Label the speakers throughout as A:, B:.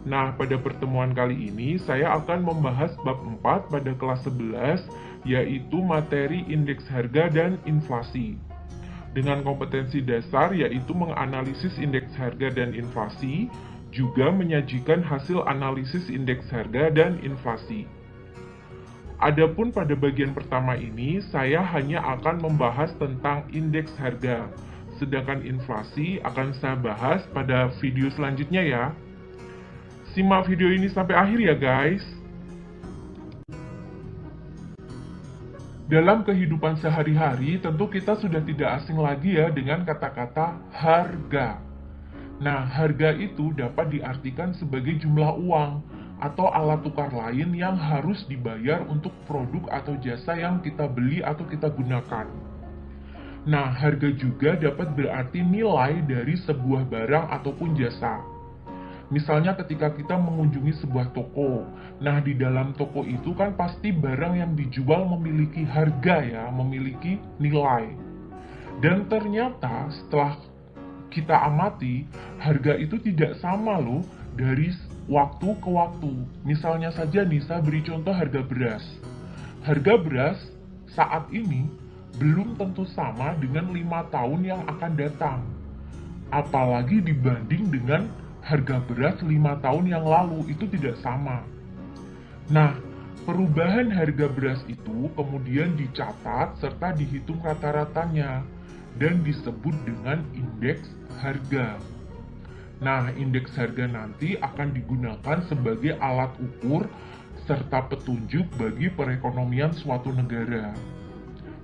A: Nah, pada pertemuan kali ini saya akan membahas bab 4 pada kelas 11, yaitu materi indeks harga dan inflasi. Dengan kompetensi dasar yaitu menganalisis indeks harga dan inflasi, juga menyajikan hasil analisis indeks harga dan inflasi. Adapun pada bagian pertama ini, saya hanya akan membahas tentang indeks harga, sedangkan inflasi akan saya bahas pada video selanjutnya ya. Simak video ini sampai akhir ya guys. Dalam kehidupan sehari-hari, tentu kita sudah tidak asing lagi ya dengan kata-kata harga. Nah, harga itu dapat diartikan sebagai jumlah uang atau alat tukar lain yang harus dibayar untuk produk atau jasa yang kita beli atau kita gunakan. Nah, harga juga dapat berarti nilai dari sebuah barang ataupun jasa. Misalnya ketika kita mengunjungi sebuah toko, nah di dalam toko itu kan pasti barang yang dijual memiliki harga ya, memiliki nilai. Dan ternyata setelah kita amati, harga itu tidak sama loh dari waktu ke waktu. Misalnya saja nih, saya beri contoh harga beras. Harga beras saat ini belum tentu sama dengan 5 tahun yang akan datang. Apalagi dibanding dengan harga beras 5 tahun yang lalu, itu tidak sama. Nah, perubahan harga beras itu kemudian dicatat serta dihitung rata-ratanya dan disebut dengan indeks harga. Nah, indeks harga nanti akan digunakan sebagai alat ukur serta petunjuk bagi perekonomian suatu negara.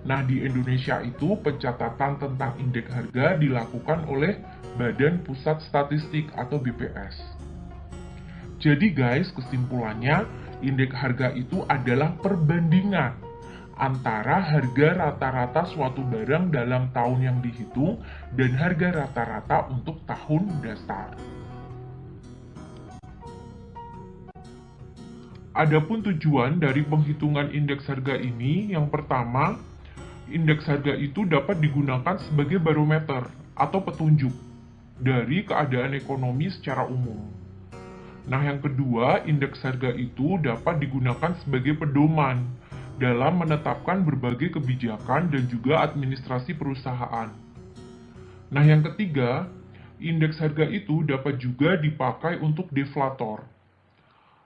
A: Nah, di Indonesia itu pencatatan tentang indeks harga dilakukan oleh Badan Pusat Statistik atau BPS. Jadi guys, kesimpulannya, indeks harga itu adalah perbandingan antara harga rata-rata suatu barang dalam tahun yang dihitung dan harga rata-rata untuk tahun dasar. Adapun tujuan dari penghitungan indeks harga ini, yang pertama, indeks harga itu dapat digunakan sebagai barometer atau petunjuk dari keadaan ekonomi secara umum. Nah, yang kedua, indeks harga itu dapat digunakan sebagai pedoman dalam menetapkan berbagai kebijakan dan juga administrasi perusahaan. Nah, yang ketiga, indeks harga itu dapat juga dipakai untuk deflator.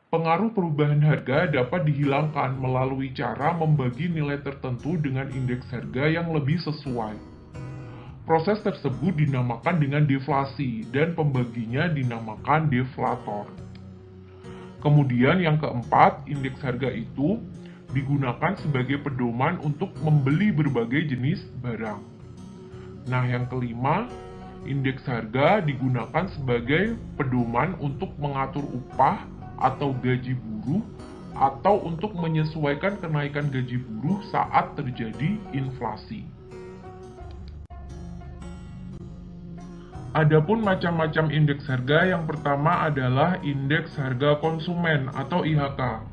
A: Pengaruh perubahan harga dapat dihilangkan melalui cara membagi nilai tertentu dengan indeks harga yang lebih sesuai. Proses tersebut dinamakan dengan deflasi dan pembaginya dinamakan deflator. Kemudian yang keempat, indeks harga itu digunakan sebagai pedoman untuk membeli berbagai jenis barang. Nah, yang kelima, indeks harga digunakan sebagai pedoman untuk mengatur upah atau gaji buruh atau untuk menyesuaikan kenaikan gaji buruh saat terjadi inflasi. Adapun macam-macam indeks harga, yang pertama adalah indeks harga konsumen atau IHK.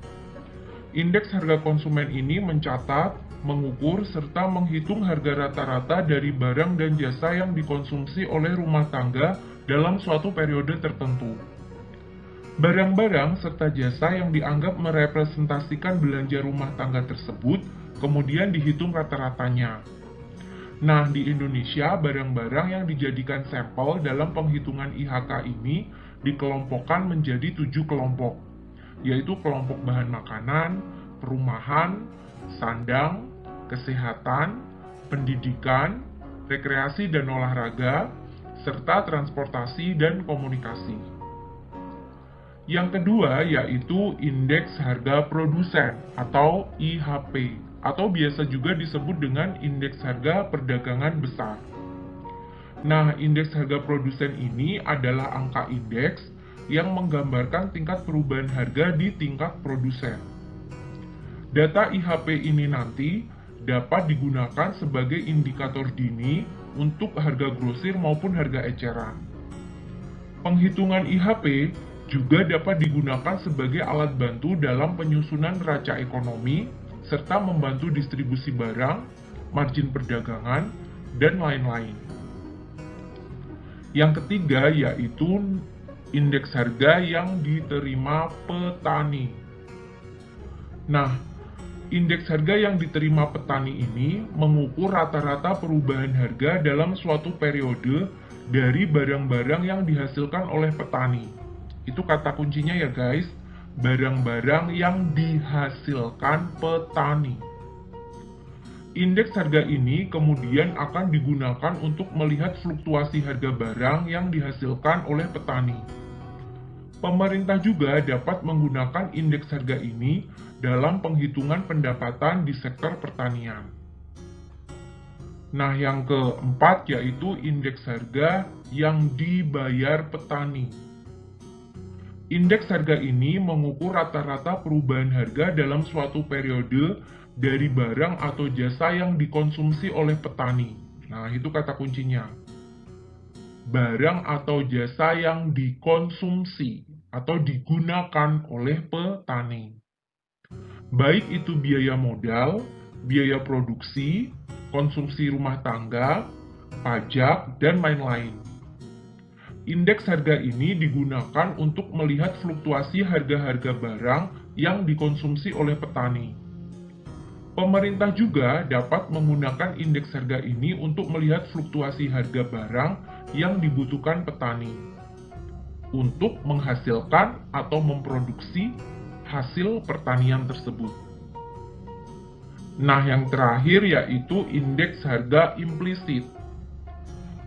A: Indeks harga konsumen ini mencatat, mengukur, serta menghitung harga rata-rata dari barang dan jasa yang dikonsumsi oleh rumah tangga dalam suatu periode tertentu. Barang-barang serta jasa yang dianggap merepresentasikan belanja rumah tangga tersebut kemudian dihitung rata-ratanya. Nah, di Indonesia, barang-barang yang dijadikan sampel dalam penghitungan IHK ini dikelompokkan menjadi 7 kelompok, yaitu kelompok bahan makanan, perumahan, sandang, kesehatan, pendidikan, rekreasi dan olahraga, serta transportasi dan komunikasi. Yang kedua yaitu indeks harga produsen atau IHP, atau biasa juga disebut dengan indeks harga perdagangan besar. Nah, indeks harga produsen ini adalah angka indeks yang menggambarkan tingkat perubahan harga di tingkat produsen. Data IHP ini nanti dapat digunakan sebagai indikator dini untuk harga grosir maupun harga eceran. Penghitungan IHP juga dapat digunakan sebagai alat bantu dalam penyusunan neraca ekonomi, serta membantu distribusi barang, margin perdagangan, dan lain-lain. Yang ketiga yaitu indeks harga yang diterima petani. Nah, indeks harga yang diterima petani ini mengukur rata-rata perubahan harga dalam suatu periode dari barang-barang yang dihasilkan oleh petani. Itu kata kuncinya ya guys, barang-barang yang dihasilkan petani. Indeks harga ini kemudian akan digunakan untuk melihat fluktuasi harga barang yang dihasilkan oleh petani. Pemerintah juga dapat menggunakan indeks harga ini dalam penghitungan pendapatan di sektor pertanian. Nah, yang keempat yaitu indeks harga yang dibayar petani. Indeks harga ini mengukur rata-rata perubahan harga dalam suatu periode dari barang atau jasa yang dikonsumsi oleh petani. Nah, itu kata kuncinya. Barang atau jasa yang dikonsumsi atau digunakan oleh petani. Baik itu biaya modal, biaya produksi, konsumsi rumah tangga, pajak, dan lain-lain. Indeks harga ini digunakan untuk melihat fluktuasi harga-harga barang yang dikonsumsi oleh petani. Pemerintah juga dapat menggunakan indeks harga ini untuk melihat fluktuasi harga barang yang dibutuhkan petani untuk menghasilkan atau memproduksi hasil pertanian tersebut. Nah, yang terakhir yaitu indeks harga implisit.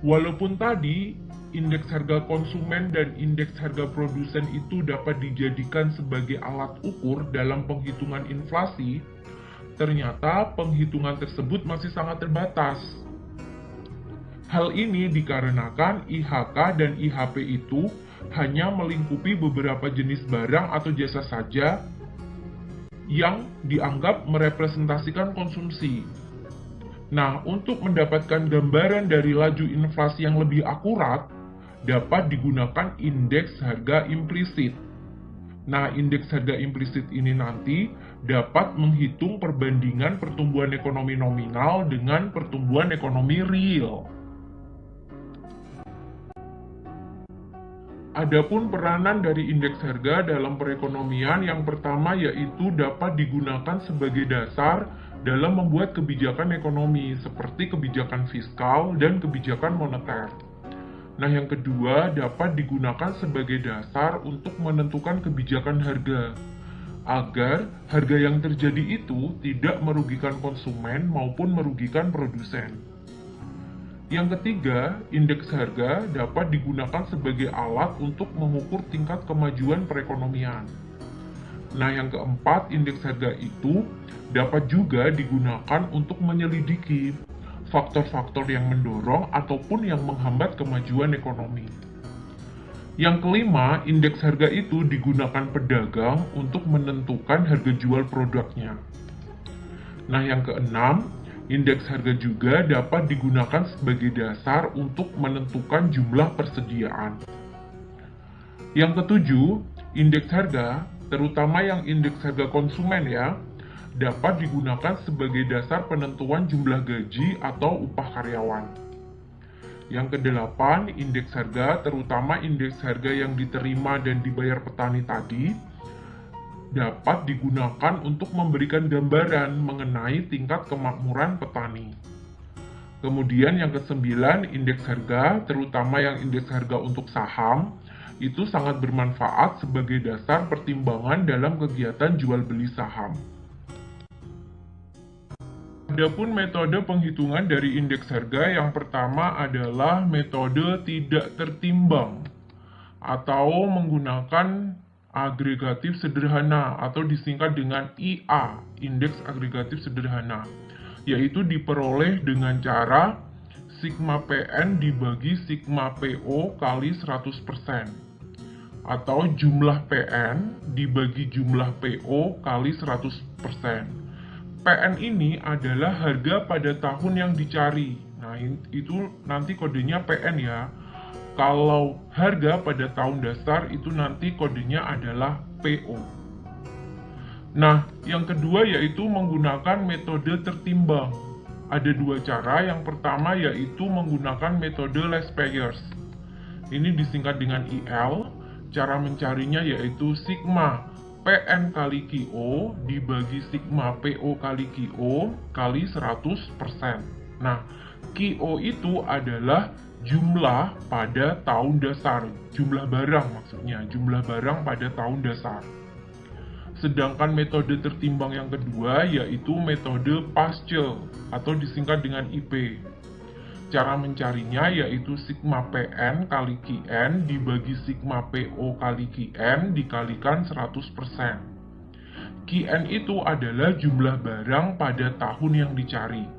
A: Walaupun tadi indeks harga konsumen dan indeks harga produsen itu dapat dijadikan sebagai alat ukur dalam penghitungan inflasi, ternyata penghitungan tersebut masih sangat terbatas. Hal ini dikarenakan IHK dan IHP itu hanya melingkupi beberapa jenis barang atau jasa saja yang dianggap merepresentasikan konsumsi. Nah, untuk mendapatkan gambaran dari laju inflasi yang lebih akurat, dapat digunakan indeks harga implisit. Nah, indeks harga implisit ini nanti dapat menghitung perbandingan pertumbuhan ekonomi nominal dengan pertumbuhan ekonomi real. Adapun peranan dari indeks harga dalam perekonomian yang pertama yaitu dapat digunakan sebagai dasar dalam membuat kebijakan ekonomi seperti kebijakan fiskal dan kebijakan moneter. Nah, yang kedua dapat digunakan sebagai dasar untuk menentukan kebijakan harga, agar harga yang terjadi itu tidak merugikan konsumen maupun merugikan produsen. Yang ketiga, indeks harga dapat digunakan sebagai alat untuk mengukur tingkat kemajuan perekonomian. Nah, yang keempat, indeks harga itu dapat juga digunakan untuk menyelidiki faktor-faktor yang mendorong ataupun yang menghambat kemajuan ekonomi. Yang kelima, indeks harga itu digunakan pedagang untuk menentukan harga jual produknya. Nah, yang keenam, indeks harga juga dapat digunakan sebagai dasar untuk menentukan jumlah persediaan. Yang ketujuh, indeks harga, terutama yang indeks harga konsumen ya, dapat digunakan sebagai dasar penentuan jumlah gaji atau upah karyawan. Yang kedelapan, indeks harga, terutama indeks harga yang diterima dan dibayar petani tadi, dapat digunakan untuk memberikan gambaran mengenai tingkat kemakmuran petani. Kemudian yang kesembilan, indeks harga, terutama yang indeks harga untuk saham, itu sangat bermanfaat sebagai dasar pertimbangan dalam kegiatan jual beli saham. Adapun metode penghitungan dari indeks harga yang pertama adalah metode tidak tertimbang atau menggunakan agregatif sederhana atau disingkat dengan IA, indeks agregatif sederhana, yaitu diperoleh dengan cara sigma PN dibagi sigma PO kali 100% atau jumlah PN dibagi jumlah PO kali 100%. PN ini adalah harga pada tahun yang dicari. Nah, itu nanti kodenya PN ya. Kalau harga pada tahun dasar itu nanti kodenya adalah PO. Nah, yang kedua yaitu menggunakan metode tertimbang. Ada dua cara. Yang pertama yaitu menggunakan metode less payers. Ini disingkat dengan IL, Cara mencarinya yaitu sigma PN kali QO dibagi sigma PO kali QO kali 100%. Nah, QO itu adalah jumlah pada tahun dasar, jumlah barang maksudnya, jumlah barang pada tahun dasar. Sedangkan metode tertimbang yang kedua yaitu metode Pascal atau disingkat dengan IP. Cara mencarinya yaitu sigma PN kali QN dibagi sigma PO kali QN dikalikan 100%. QN itu adalah jumlah barang pada tahun yang dicari.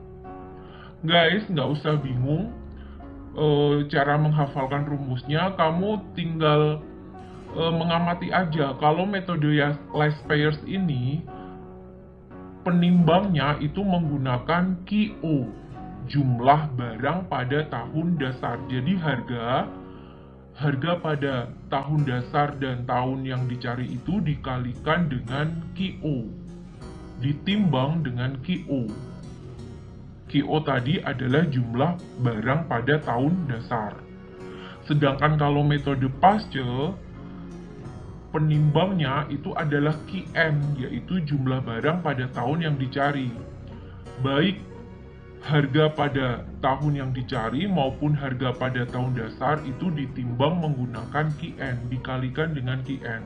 A: Guys, nggak usah bingung cara menghafalkan rumusnya, kamu tinggal mengamati aja. Kalau metode last payers ini penimbangnya itu menggunakan QO, jumlah barang pada tahun dasar. Jadi harga pada tahun dasar dan tahun yang dicari itu dikalikan dengan QO, ditimbang dengan QO. QO tadi adalah jumlah barang pada tahun dasar. Sedangkan kalau metode Pascal, penimbangnya itu adalah QN, yaitu jumlah barang pada tahun yang dicari. Baik harga pada tahun yang dicari maupun harga pada tahun dasar itu ditimbang menggunakan QN, dikalikan dengan QN.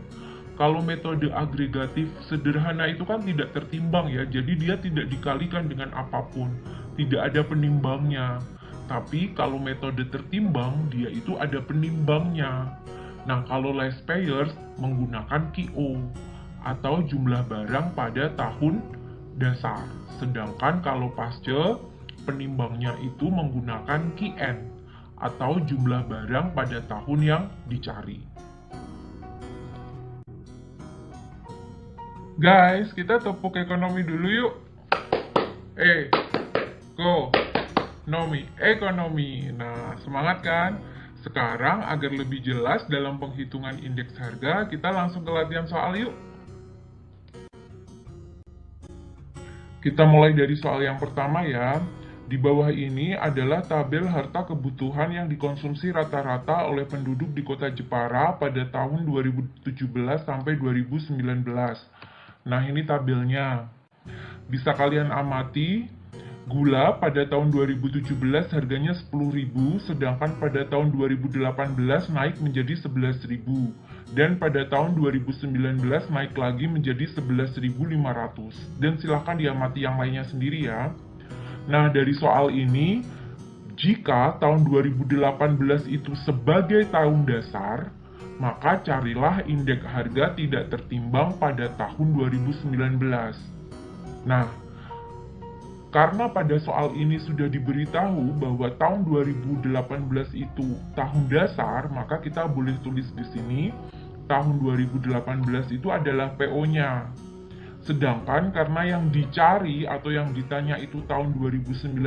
A: Kalau metode agregatif sederhana itu kan tidak tertimbang ya, jadi dia tidak dikalikan dengan apapun, tidak ada penimbangnya. Tapi kalau metode tertimbang, dia itu ada penimbangnya. Nah, kalau last payers menggunakan QO atau jumlah barang pada tahun dasar. Sedangkan kalau Pascal, penimbangnya itu menggunakan QN atau jumlah barang pada tahun yang dicari. Guys, kita tepuk ekonomi dulu yuk. Ekonomi. Nah, semangat kan? Sekarang agar lebih jelas dalam penghitungan indeks harga, kita langsung ke latihan soal yuk. Kita mulai dari soal yang pertama ya. Di bawah ini adalah tabel harta kebutuhan yang dikonsumsi rata-rata oleh penduduk di kota Jepara pada tahun 2017 sampai 2019. Nah, ini tabelnya. Bisa kalian amati, gula pada tahun 2017 harganya 10.000, sedangkan pada tahun 2018 naik menjadi 11.000. Dan pada tahun 2019 naik lagi menjadi 11.500. Dan silahkan diamati yang lainnya sendiri ya. Nah, dari soal ini, jika tahun 2018 itu sebagai tahun dasar, maka carilah indeks harga tidak tertimbang pada tahun 2019. Nah, karena pada soal ini sudah diberitahu bahwa tahun 2018 itu tahun dasar, maka kita boleh tulis di sini, tahun 2018 itu adalah PO-nya. Sedangkan karena yang dicari atau yang ditanya itu tahun 2019,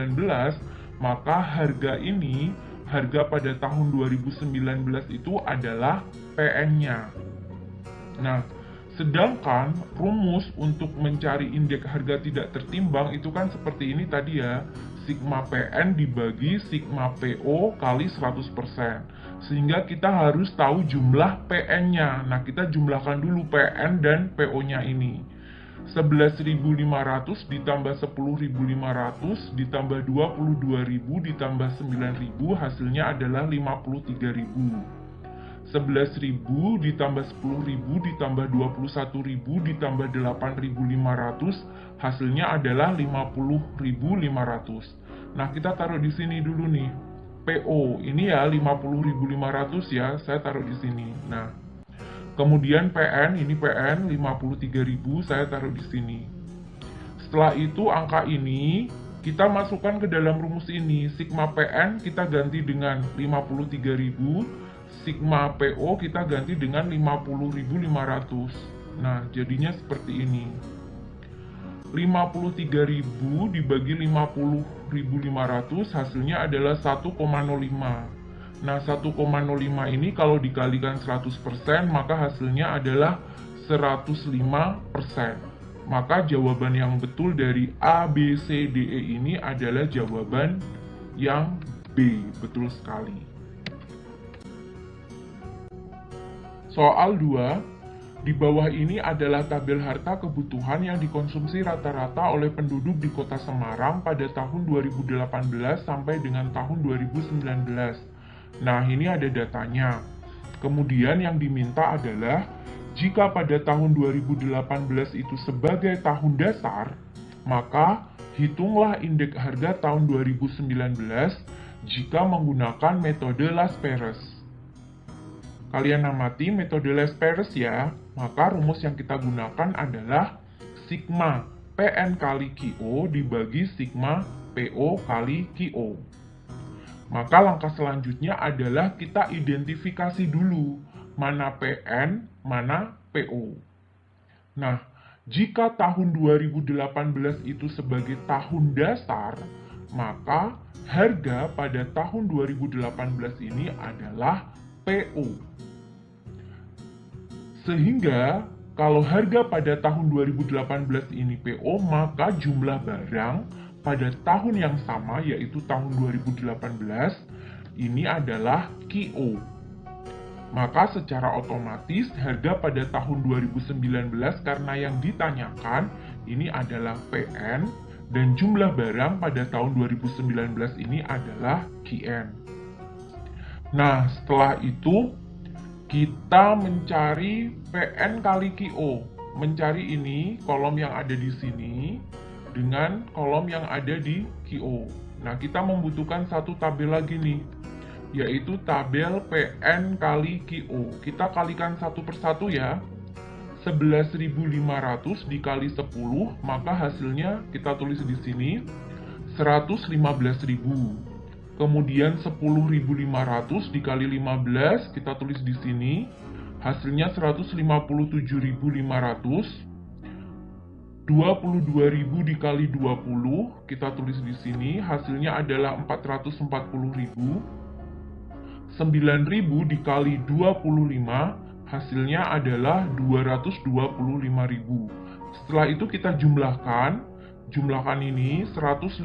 A: maka harga ini, harga pada tahun 2019 itu adalah PN-nya. Nah, sedangkan rumus untuk mencari indeks harga tidak tertimbang itu kan seperti ini tadi ya, sigma PN dibagi sigma PO kali 100%. Sehingga kita harus tahu jumlah PN-nya. Nah, kita jumlahkan dulu PN dan PO-nya ini. 11.500 ditambah 10.500 ditambah 22.000 ditambah 9.000 hasilnya adalah 53.000. 11.000 ditambah 10.000 ditambah 21.000 ditambah 8.500 hasilnya adalah 50.500. Nah, kita taruh di sini dulu nih. PO ini ya 50.500 ya, saya taruh di sini. Nah, kemudian PN, ini PN 53.000, saya taruh di sini. Setelah itu angka ini kita masukkan ke dalam rumus ini. Sigma PN kita ganti dengan 53.000, sigma PO kita ganti dengan 50.500. Nah, jadinya seperti ini. 53.000 dibagi 50.500 hasilnya adalah 1,05. Nah, 1,05 ini kalau dikalikan 100%, maka hasilnya adalah 105%. Maka jawaban yang betul dari A, B, C, D, E ini adalah jawaban yang B. Betul sekali. Soal 2, di bawah ini adalah tabel harta kebutuhan yang dikonsumsi rata-rata oleh penduduk di Kota Semarang pada tahun 2018 sampai dengan tahun 2019. Nah, ini ada datanya. Kemudian yang diminta adalah, jika pada tahun 2018 itu sebagai tahun dasar, maka hitunglah indeks harga tahun 2019 jika menggunakan metode Las-Perez. Kalian amati metode Las-Perez ya, maka rumus yang kita gunakan adalah sigma PN kali QO dibagi sigma PO kali QO. Maka langkah selanjutnya adalah kita identifikasi dulu mana PN, mana PO. Nah, jika tahun 2018 itu sebagai tahun dasar, maka harga pada tahun 2018 ini adalah PO. Sehingga kalau harga pada tahun 2018 ini PO, maka jumlah barang pada tahun yang sama yaitu tahun 2018 ini adalah QO. Maka secara otomatis harga pada tahun 2019 karena yang ditanyakan ini adalah PN dan jumlah barang pada tahun 2019 ini adalah QN. Nah, setelah itu kita mencari PN kali QO. Mencari ini kolom yang ada di sini dengan kolom yang ada di QO. Nah, kita membutuhkan satu tabel lagi nih, yaitu tabel PN kali QO. Kita kalikan satu persatu ya. 11.500 dikali 10, maka hasilnya kita tulis di sini 115.000. Kemudian 10.500 dikali 15, kita tulis di sini, hasilnya 157.500. 22.000 dikali 20, kita tulis di sini, hasilnya adalah 440.000. 9.000 dikali 25, hasilnya adalah 225.000. Setelah itu kita jumlahkan ini 115.000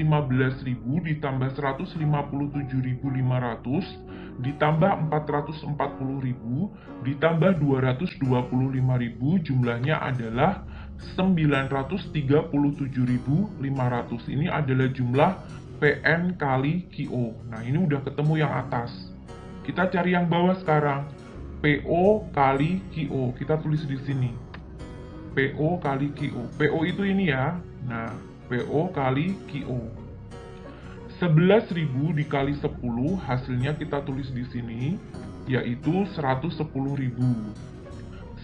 A: ditambah 157.500 ditambah 440.000 ditambah 225.000, jumlahnya adalah 937.500. Ini adalah jumlah PN kali QO. Nah, ini udah ketemu yang atas. Kita cari yang bawah sekarang. PO kali QO. Kita tulis di sini. PO kali QO. PO itu ini ya. Nah, PO kali QO. 11.000 dikali 10, hasilnya kita tulis di sini, yaitu 110.000.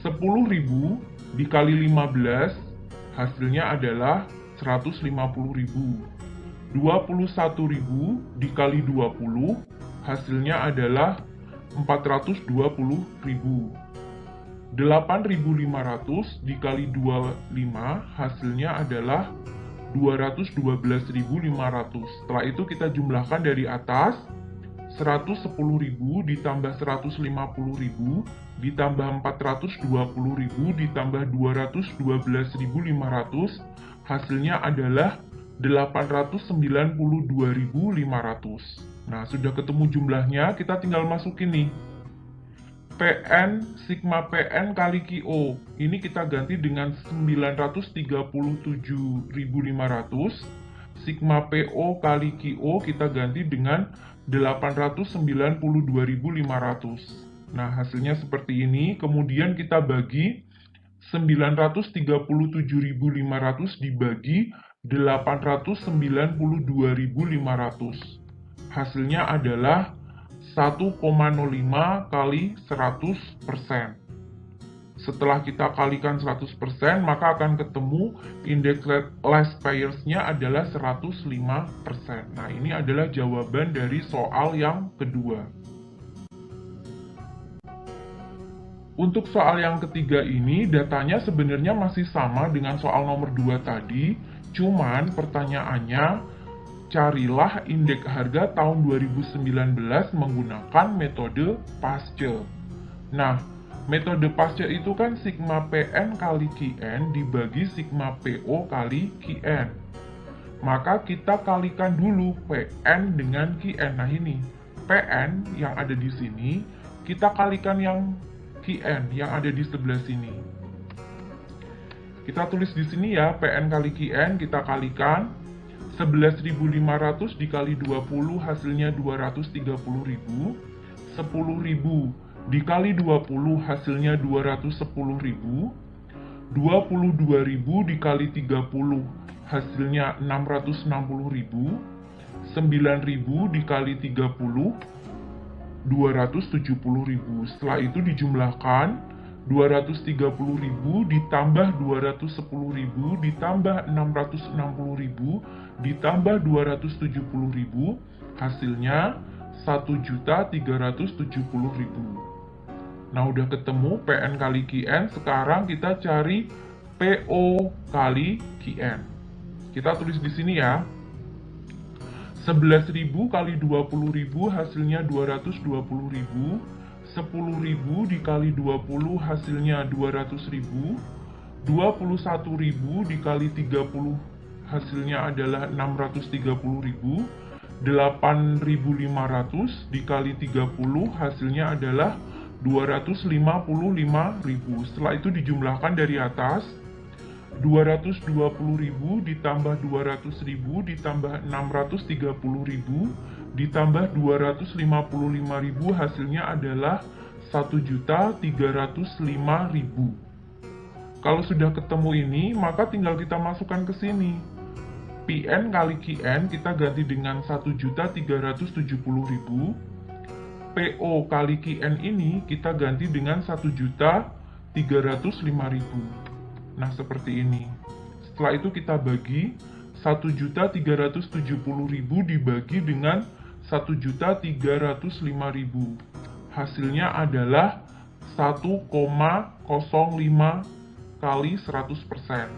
A: 10.000 dikali 15, hasilnya adalah 150.000. 21.000 dikali 20, hasilnya adalah 420.000. 8.500 dikali 25, hasilnya adalah 212.500. Setelah itu kita jumlahkan dari atas, 110.000 ditambah 150.000 ditambah 420.000 ditambah 212.500, hasilnya adalah 892.500. Nah, sudah ketemu jumlahnya, kita tinggal masukin nih. PN, sigma PN kali QO, ini kita ganti dengan 937.500. Sigma PO kali QO kita ganti dengan 892.500. Nah, hasilnya seperti ini. Kemudian kita bagi 937.500 dibagi 892.500. Hasilnya adalah 1,05 kali 100%. Setelah kita kalikan 100%, maka akan ketemu indeks last payers-nya adalah 105%. Nah, ini adalah jawaban dari soal yang kedua. Untuk soal yang ketiga ini, datanya sebenarnya masih sama dengan soal nomor 2 tadi, cuman pertanyaannya, carilah indeks harga tahun 2019 menggunakan metode Pasce. Nah, metode Pasce itu kan sigma PN kali QN dibagi sigma PO kali QN. Maka kita kalikan dulu PN dengan QN. Nah, ini PN yang ada di sini, kita kalikan yang QN yang ada di sebelah sini. Kita tulis di sini ya, PN kali QN kita kalikan. 11.500 dikali 20 hasilnya 230.000. 10.000 dikali 20 hasilnya 210.000. 22.000 dikali 30 hasilnya 660.000. 9.000 dikali 30 270.000. Setelah itu dijumlahkan, 230.000 ditambah 210.000 ditambah 660.000 ditambah 270.000 hasilnya 1.370.000. Nah, udah ketemu PN kali QN, sekarang kita cari PO kali QN. Kita tulis di sini ya. 11.000 kali 20.000 hasilnya 220.000. 10.000 dikali 20 hasilnya 200.000. 21.000 dikali 30 hasilnya adalah 630.000. 8.500 dikali 30 hasilnya adalah 255.000. Setelah itu dijumlahkan dari atas. 220.000 ditambah 200.000 ditambah 630.000 ditambah 255.000 hasilnya adalah 1.305.000. Kalau sudah ketemu ini, maka tinggal kita masukkan ke sini. PN kali QN kita ganti dengan 1.370.000. PO kali QN ini kita ganti dengan 1.305.000. Nah, seperti ini. Setelah itu kita bagi 1.370.000 dibagi dengan 1.305.000. Hasilnya adalah 1,05 kali 100%.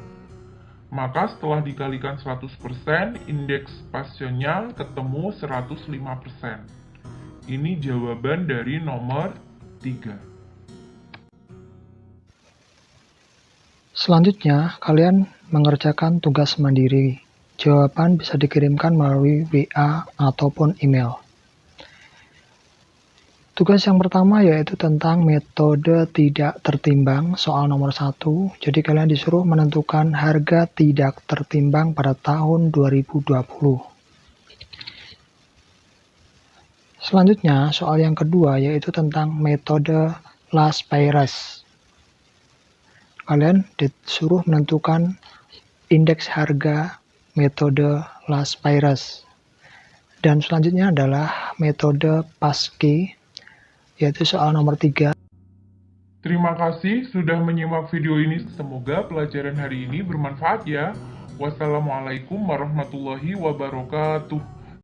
A: Maka setelah dikalikan 100%, indeks pasiennya ketemu 105%. Ini jawaban dari nomor 3.
B: Selanjutnya, kalian mengerjakan tugas mandiri. Jawaban bisa dikirimkan melalui WA ataupun email. Tugas yang pertama yaitu tentang metode tidak tertimbang, soal nomor 1. Jadi kalian disuruh menentukan harga tidak tertimbang pada tahun 2020. Selanjutnya, soal yang kedua yaitu tentang metode Las Payres. Kalian disuruh menentukan indeks harga metode Las Payres. Dan selanjutnya adalah metode Pasque, yaitu soal nomor 3.
A: Terima kasih sudah menyimak video ini. Semoga pelajaran hari ini bermanfaat ya. Wassalamualaikum warahmatullahi wabarakatuh.